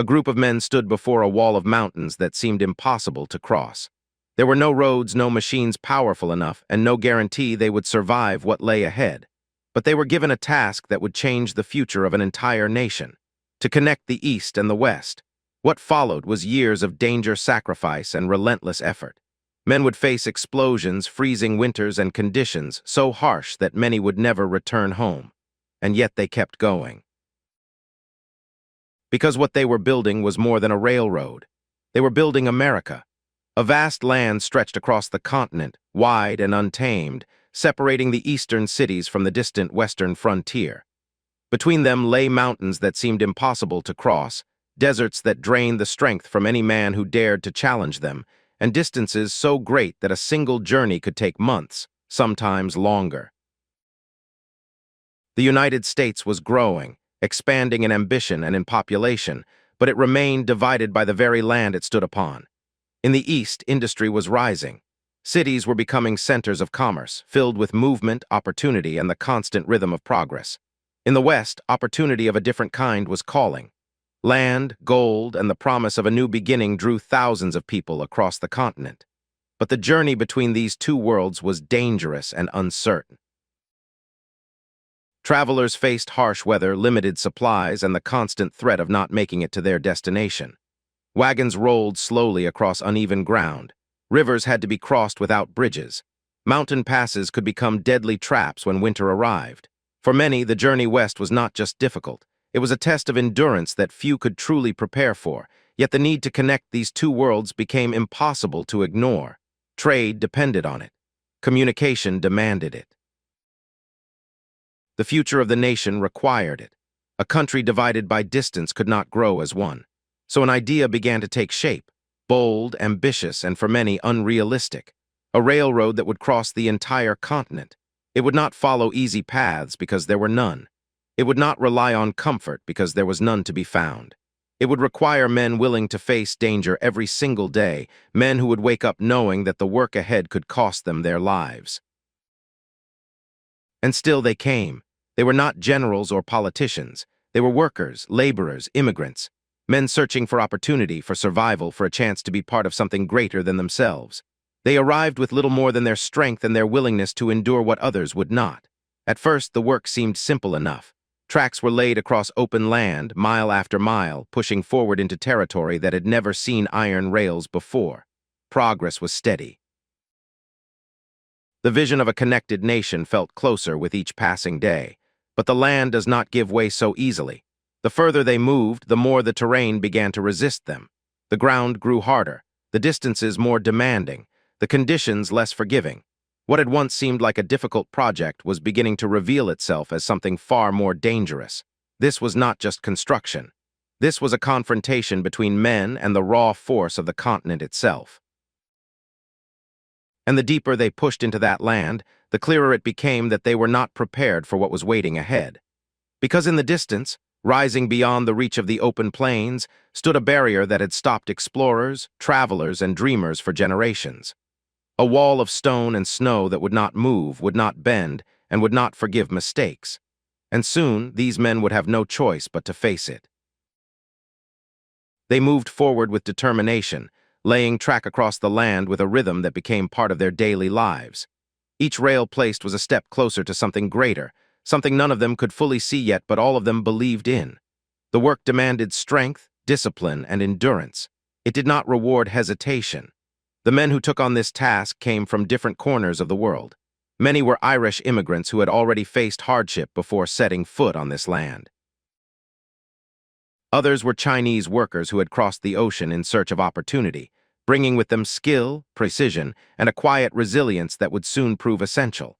group of men stood before a wall of mountains that seemed impossible to cross. There were no roads, no machines powerful enough, and no guarantee they would survive what lay ahead. But they were given a task that would change the future of an entire nation: to connect the East and the West. What followed was years of danger, sacrifice, and relentless effort. Men would face explosions, freezing winters, and conditions so harsh that many would never return home. And yet they kept going. Because what they were building was more than a railroad. They were building America. A vast land stretched across the continent, wide and untamed, separating the eastern cities from the distant western frontier. Between them lay mountains that seemed impossible to cross, deserts that drained the strength from any man who dared to challenge them, and distances so great that a single journey could take months, sometimes longer. The United States was growing, expanding in ambition and in population, but it remained divided by the very land it stood upon. In the East, industry was rising. Cities were becoming centers of commerce, filled with movement, opportunity, and the constant rhythm of progress. In the West, opportunity of a different kind was calling. Land, gold, and the promise of a new beginning drew thousands of people across the continent. But the journey between these two worlds was dangerous and uncertain. Travelers faced harsh weather, limited supplies, and the constant threat of not making it to their destination. Wagons rolled slowly across uneven ground. Rivers had to be crossed without bridges. Mountain passes could become deadly traps when winter arrived. For many, the journey west was not just difficult. It was a test of endurance that few could truly prepare for, yet the need to connect these two worlds became impossible to ignore. Trade depended on it. Communication demanded it. The future of the nation required it. A country divided by distance could not grow as one. So an idea began to take shape, bold, ambitious, and for many unrealistic. A railroad that would cross the entire continent. It would not follow easy paths because there were none. It would not rely on comfort because there was none to be found. It would require men willing to face danger every single day, men who would wake up knowing that the work ahead could cost them their lives. And still they came. They were not generals or politicians. They were workers, laborers, immigrants, men searching for opportunity, for survival, for a chance to be part of something greater than themselves. They arrived with little more than their strength and their willingness to endure what others would not. At first, the work seemed simple enough. Tracks were laid across open land, mile after mile, pushing forward into territory that had never seen iron rails before. Progress was steady. The vision of a connected nation felt closer with each passing day. But the land does not give way so easily. The further they moved, the more the terrain began to resist them. The ground grew harder, the distances more demanding, the conditions less forgiving. What had once seemed like a difficult project was beginning to reveal itself as something far more dangerous. This was not just construction. This was a confrontation between men and the raw force of the continent itself. And the deeper they pushed into that land, the clearer it became that they were not prepared for what was waiting ahead. Because in the distance, rising beyond the reach of the open plains, stood a barrier that had stopped explorers, travelers, and dreamers for generations. A wall of stone and snow that would not move, would not bend, and would not forgive mistakes. And soon, these men would have no choice but to face it. They moved forward with determination, laying track across the land with a rhythm that became part of their daily lives. Each rail placed was a step closer to something greater, something none of them could fully see yet but all of them believed in. The work demanded strength, discipline, and endurance. It did not reward hesitation. The men who took on this task came from different corners of the world. Many were Irish immigrants who had already faced hardship before setting foot on this land. Others were Chinese workers who had crossed the ocean in search of opportunity, bringing with them skill, precision, and a quiet resilience that would soon prove essential.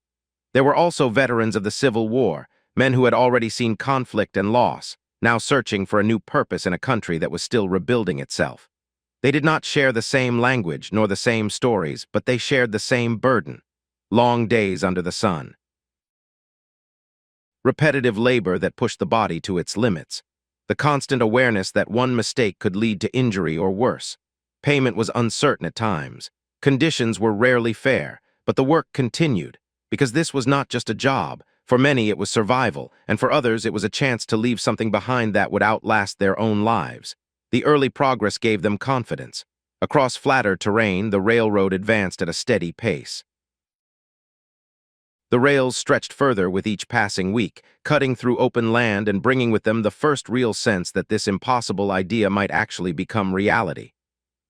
There were also veterans of the Civil War, men who had already seen conflict and loss, now searching for a new purpose in a country that was still rebuilding itself. They did not share the same language nor the same stories, but they shared the same burden: long days under the sun. Repetitive labor that pushed the body to its limits. The constant awareness that one mistake could lead to injury or worse. Payment was uncertain at times. Conditions were rarely fair, but the work continued, because this was not just a job. For many it was survival, and for others it was a chance to leave something behind that would outlast their own lives. The early progress gave them confidence. Across flatter terrain, the railroad advanced at a steady pace. The rails stretched further with each passing week, cutting through open land and bringing with them the first real sense that this impossible idea might actually become reality.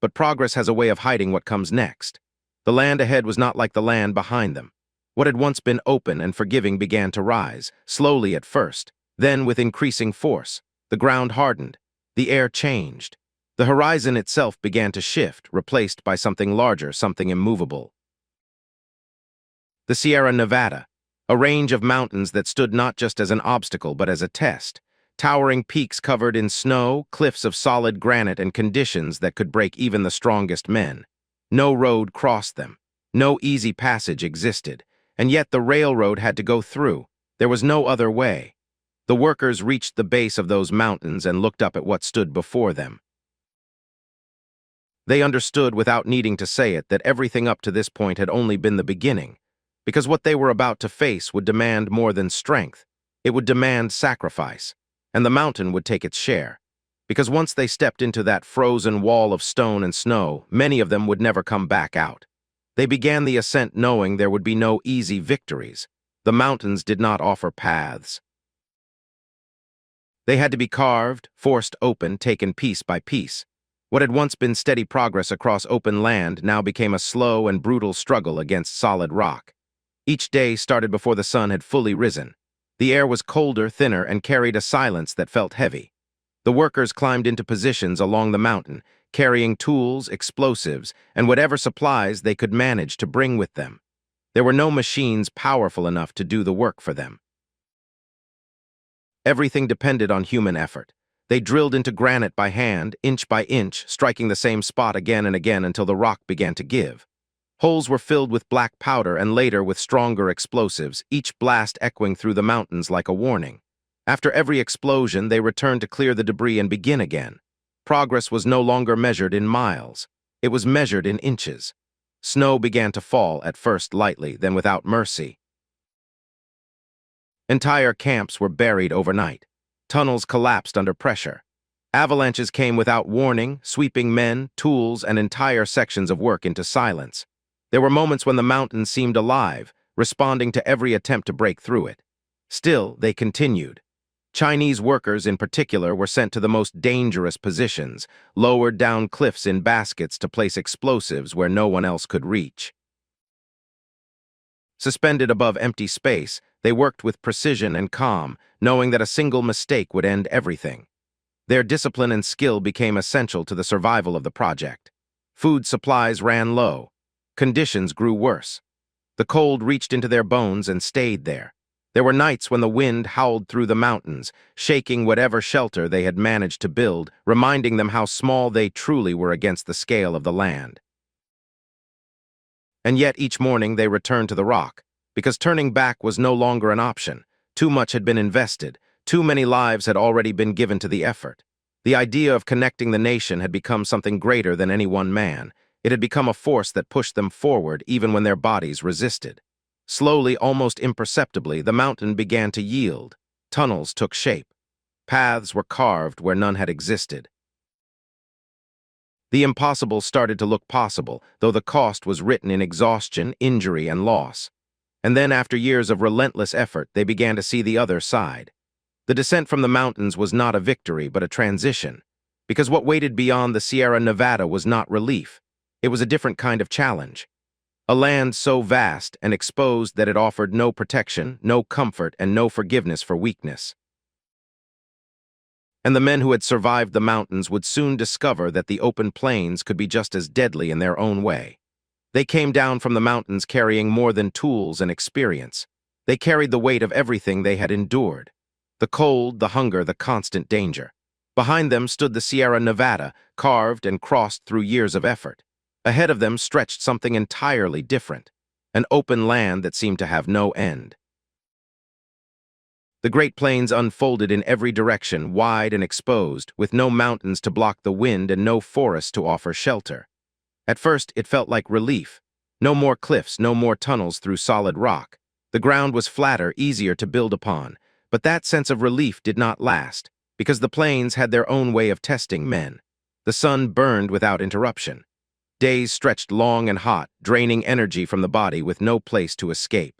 But progress has a way of hiding what comes next. The land ahead was not like the land behind them. What had once been open and forgiving began to rise, slowly at first, then with increasing force. The ground hardened. The air changed. The horizon itself began to shift, replaced by something larger, something immovable. The Sierra Nevada, a range of mountains that stood not just as an obstacle but as a test. Towering peaks covered in snow, cliffs of solid granite, and conditions that could break even the strongest men. No road crossed them. No easy passage existed. And yet the railroad had to go through. There was no other way. The workers reached the base of those mountains and looked up at what stood before them. They understood without needing to say it that everything up to this point had only been the beginning, because what they were about to face would demand more than strength. It would demand sacrifice, and the mountain would take its share. Because once they stepped into that frozen wall of stone and snow, many of them would never come back out. They began the ascent knowing there would be no easy victories. The mountains did not offer paths. They had to be carved, forced open, taken piece by piece. What had once been steady progress across open land now became a slow and brutal struggle against solid rock. Each day started before the sun had fully risen. The air was colder, thinner, and carried a silence that felt heavy. The workers climbed into positions along the mountain, carrying tools, explosives, and whatever supplies they could manage to bring with them. There were no machines powerful enough to do the work for them. Everything depended on human effort. They drilled into granite by hand, inch by inch, striking the same spot again and again until the rock began to give. Holes were filled with black powder and later with stronger explosives, each blast echoing through the mountains like a warning. After every explosion, they returned to clear the debris and begin again. Progress was no longer measured in miles. It was measured in inches. Snow began to fall, at first lightly, then without mercy. Entire camps were buried overnight. Tunnels collapsed under pressure. Avalanches came without warning, sweeping men, tools, and entire sections of work into silence. There were moments when the mountain seemed alive, responding to every attempt to break through it. Still, they continued. Chinese workers in particular were sent to the most dangerous positions, lowered down cliffs in baskets to place explosives where no one else could reach. Suspended above empty space, they worked with precision and calm, knowing that a single mistake would end everything. Their discipline and skill became essential to the survival of the project. Food supplies ran low. Conditions grew worse. The cold reached into their bones and stayed there. There were nights when the wind howled through the mountains, shaking whatever shelter they had managed to build, reminding them how small they truly were against the scale of the land. And yet each morning they returned to the rock, because turning back was no longer an option. Too much had been invested. Too many lives had already been given to the effort. The idea of connecting the nation had become something greater than any one man. It had become a force that pushed them forward even when their bodies resisted. Slowly, almost imperceptibly, the mountain began to yield. Tunnels took shape. Paths were carved where none had existed. The impossible started to look possible, though the cost was written in exhaustion, injury, and loss. And then, after years of relentless effort, they began to see the other side. The descent from the mountains was not a victory, but a transition. Because what waited beyond the Sierra Nevada was not relief. It was a different kind of challenge. A land so vast and exposed that it offered no protection, no comfort, and no forgiveness for weakness. And the men who had survived the mountains would soon discover that the open plains could be just as deadly in their own way. They came down from the mountains carrying more than tools and experience. They carried the weight of everything they had endured. The cold, the hunger, the constant danger. Behind them stood the Sierra Nevada, carved and crossed through years of effort. Ahead of them stretched something entirely different, an open land that seemed to have no end. The Great Plains unfolded in every direction, wide and exposed, with no mountains to block the wind and no forests to offer shelter. At first, it felt like relief. No more cliffs, no more tunnels through solid rock. The ground was flatter, easier to build upon. But that sense of relief did not last, because the plains had their own way of testing men. The sun burned without interruption. Days stretched long and hot, draining energy from the body with no place to escape.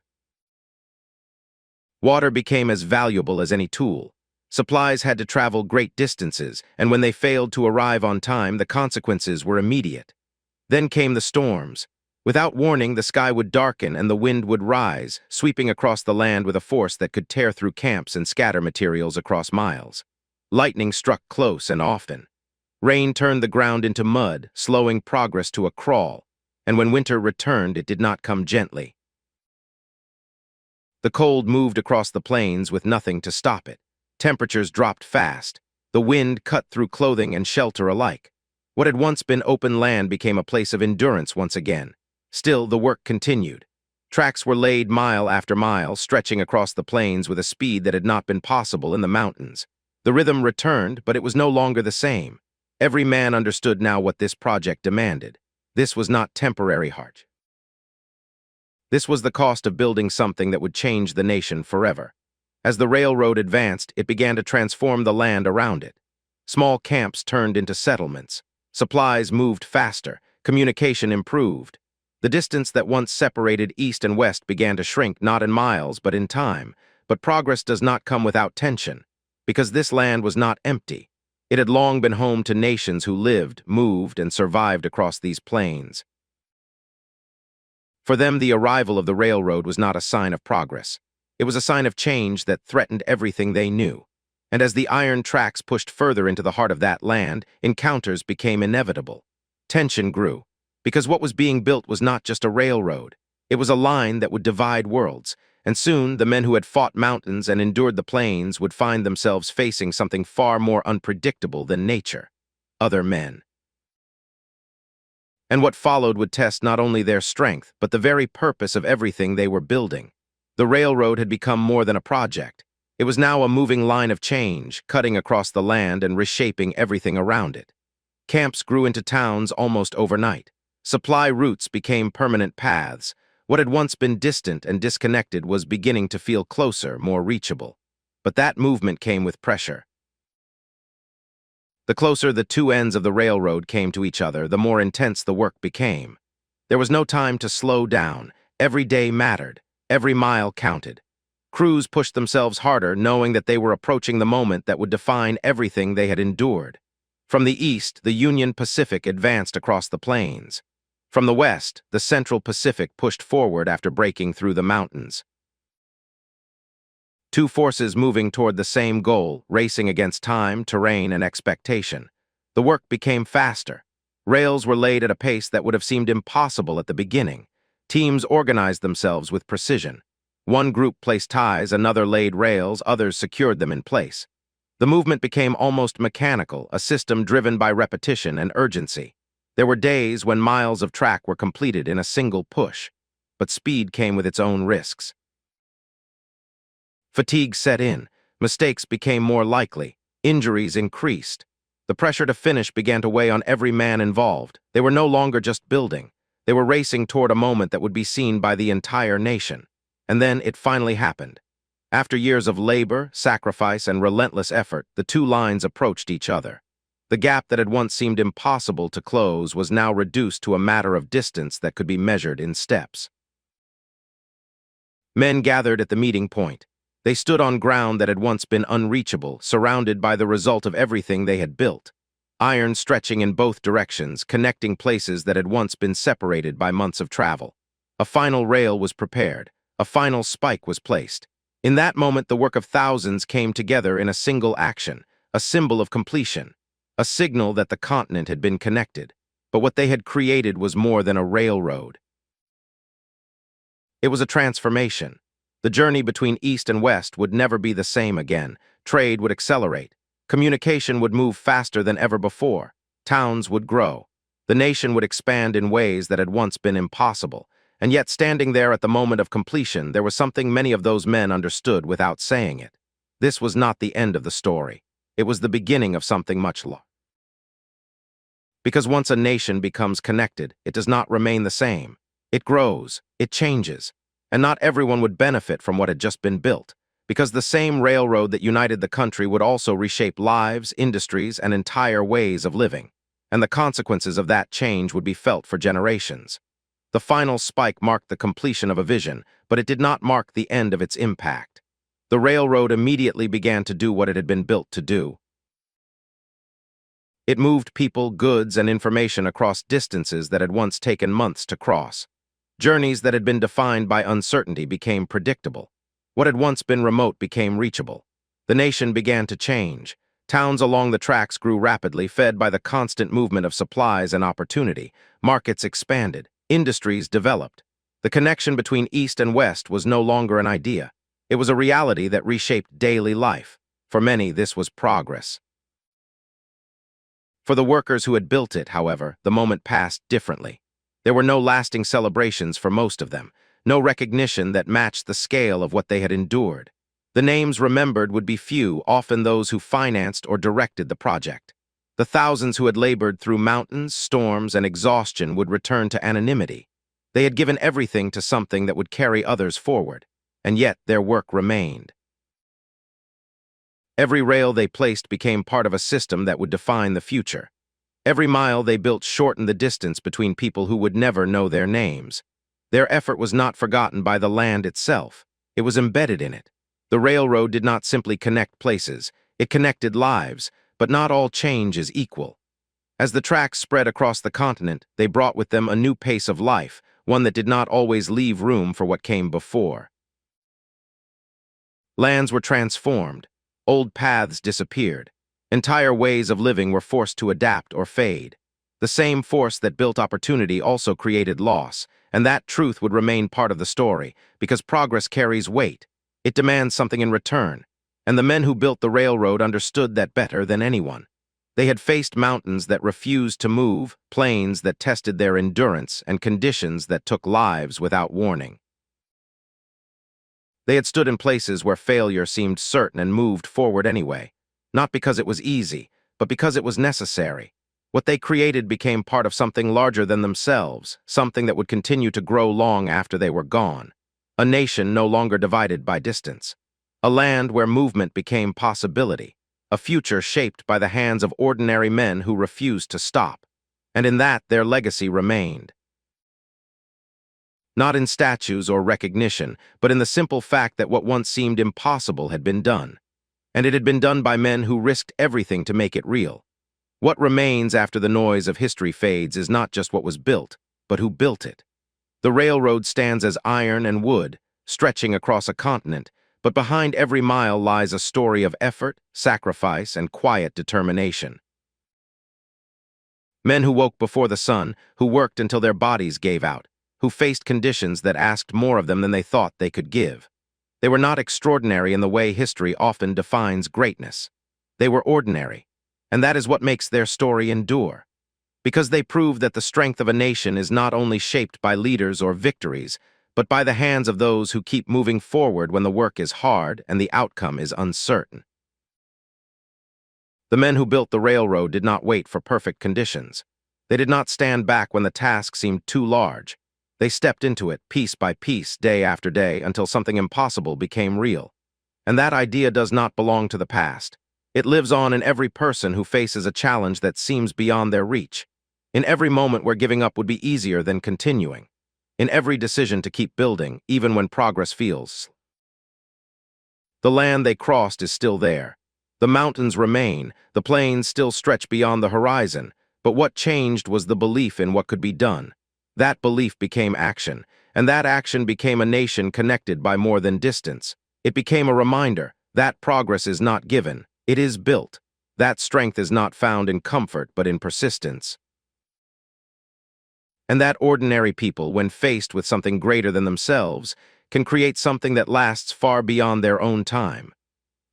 Water became as valuable as any tool. Supplies had to travel great distances, and when they failed to arrive on time, the consequences were immediate. Then came the storms. Without warning, the sky would darken and the wind would rise, sweeping across the land with a force that could tear through camps and scatter materials across miles. Lightning struck close and often. Rain turned the ground into mud, slowing progress to a crawl, and when winter returned, it did not come gently. The cold moved across the plains with nothing to stop it. Temperatures dropped fast. The wind cut through clothing and shelter alike. What had once been open land became a place of endurance once again. Still, the work continued. Tracks were laid mile after mile, stretching across the plains with a speed that had not been possible in the mountains. The rhythm returned, but it was no longer the same. Every man understood now what this project demanded. This was not temporary hardship. This was the cost of building something that would change the nation forever. As the railroad advanced, it began to transform the land around it. Small camps turned into settlements. Supplies moved faster. Communication improved. The distance that once separated east and west began to shrink not in miles, but in time. But progress does not come without tension, because this land was not empty. It had long been home to nations who lived, moved, and survived across these plains. For them, the arrival of the railroad was not a sign of progress. It was a sign of change that threatened everything they knew. And as the iron tracks pushed further into the heart of that land, encounters became inevitable. Tension grew, because what was being built was not just a railroad. It was a line that would divide worlds, and soon the men who had fought mountains and endured the plains would find themselves facing something far more unpredictable than nature: other men. And what followed would test not only their strength, but the very purpose of everything they were building. The railroad had become more than a project. It was now a moving line of change, cutting across the land and reshaping everything around it. Camps grew into towns almost overnight. Supply routes became permanent paths. What had once been distant and disconnected was beginning to feel closer, more reachable. But that movement came with pressure. The closer the two ends of the railroad came to each other, the more intense the work became. There was no time to slow down. Every day mattered. Every mile counted. Crews pushed themselves harder, knowing that they were approaching the moment that would define everything they had endured. From the east, the Union Pacific advanced across the plains. From the west, the Central Pacific pushed forward after breaking through the mountains. Two forces moving toward the same goal, racing against time, terrain, and expectation. The work became faster. Rails were laid at a pace that would have seemed impossible at the beginning. Teams organized themselves with precision. One group placed ties, another laid rails, others secured them in place. The movement became almost mechanical, a system driven by repetition and urgency. There were days when miles of track were completed in a single push, but speed came with its own risks. Fatigue set in, mistakes became more likely, injuries increased. The pressure to finish began to weigh on every man involved. They were no longer just building. They were racing toward a moment that would be seen by the entire nation. And then it finally happened. After years of labor, sacrifice, and relentless effort, the two lines approached each other. The gap that had once seemed impossible to close was now reduced to a matter of distance that could be measured in steps. Men gathered at the meeting point. They stood on ground that had once been unreachable, surrounded by the result of everything they had built. Iron stretching in both directions, connecting places that had once been separated by months of travel. A final rail was prepared. A final spike was placed. In that moment, the work of thousands came together in a single action, a symbol of completion, a signal that the continent had been connected. But what they had created was more than a railroad. It was a transformation. The journey between east and west would never be the same again. Trade would accelerate. Communication would move faster than ever before. Towns would grow. The nation would expand in ways that had once been impossible. And yet, standing there at the moment of completion, there was something many of those men understood without saying it. This was not the end of the story. It was the beginning of something much larger. Because once a nation becomes connected, it does not remain the same. It grows, it changes, and not everyone would benefit from what had just been built, because the same railroad that united the country would also reshape lives, industries, and entire ways of living. and the consequences of that change would be felt for generations. The final spike marked the completion of a vision, but it did not mark the end of its impact. The railroad immediately began to do what it had been built to do. It moved people, goods, and information across distances that had once taken months to cross. Journeys that had been defined by uncertainty became predictable. What had once been remote became reachable. The nation began to change. Towns along the tracks grew rapidly, fed by the constant movement of supplies and opportunity. Markets expanded. Industries developed. The connection between East and West was no longer an idea. It was a reality that reshaped daily life. For many, this was progress. For the workers who had built it, however, the moment passed differently. There were no lasting celebrations for most of them, no recognition that matched the scale of what they had endured. The names remembered would be few, often those who financed or directed the project. The thousands who had labored through mountains, storms, and exhaustion would return to anonymity. They had given everything to something that would carry others forward, and yet their work remained. Every rail they placed became part of a system that would define the future. Every mile they built shortened the distance between people who would never know their names. Their effort was not forgotten by the land itself. It was embedded in it. The railroad did not simply connect places. It connected lives, but not all change is equal. As the tracks spread across the continent, they brought with them a new pace of life, one that did not always leave room for what came before. Lands were transformed. Old paths disappeared. Entire ways of living were forced to adapt or fade. The same force that built opportunity also created loss, and that truth would remain part of the story, because progress carries weight. It demands something in return, and the men who built the railroad understood that better than anyone. They had faced mountains that refused to move, plains that tested their endurance, and conditions that took lives without warning. They had stood in places where failure seemed certain and moved forward anyway, not because it was easy, but because it was necessary. What they created became part of something larger than themselves, something that would continue to grow long after they were gone. A nation no longer divided by distance. A land where movement became possibility. A future shaped by the hands of ordinary men who refused to stop. And in that, their legacy remained. Not in statues or recognition, but in the simple fact that what once seemed impossible had been done. And it had been done by men who risked everything to make it real. What remains after the noise of history fades is not just what was built, but who built it. The railroad stands as iron and wood, stretching across a continent, but behind every mile lies a story of effort, sacrifice, and quiet determination. Men who woke before the sun, who worked until their bodies gave out, who faced conditions that asked more of them than they thought they could give. They were not extraordinary in the way history often defines greatness. They were ordinary, and that is what makes their story endure. Because they prove that the strength of a nation is not only shaped by leaders or victories, but by the hands of those who keep moving forward when the work is hard and the outcome is uncertain. The men who built the railroad did not wait for perfect conditions. They did not stand back when the task seemed too large. They stepped into it, piece by piece, day after day, until something impossible became real. And that idea does not belong to the past. It lives on in every person who faces a challenge that seems beyond their reach. In every moment where giving up would be easier than continuing. In every decision to keep building, even when progress feels. The land they crossed is still there. The mountains remain, the plains still stretch beyond the horizon, but what changed was the belief in what could be done. That belief became action, and that action became a nation connected by more than distance. It became a reminder that progress is not given, it is built. That strength is not found in comfort, but in persistence. And that ordinary people, when faced with something greater than themselves, can create something that lasts far beyond their own time.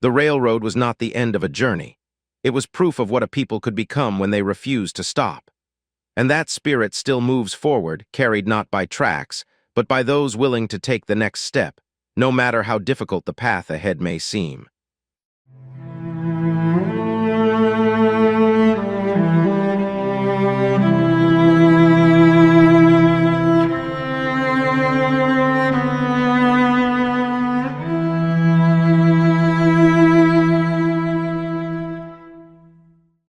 The railroad was not the end of a journey. It was proof of what a people could become when they refused to stop. And that spirit still moves forward, carried not by tracks, but by those willing to take the next step, no matter how difficult the path ahead may seem.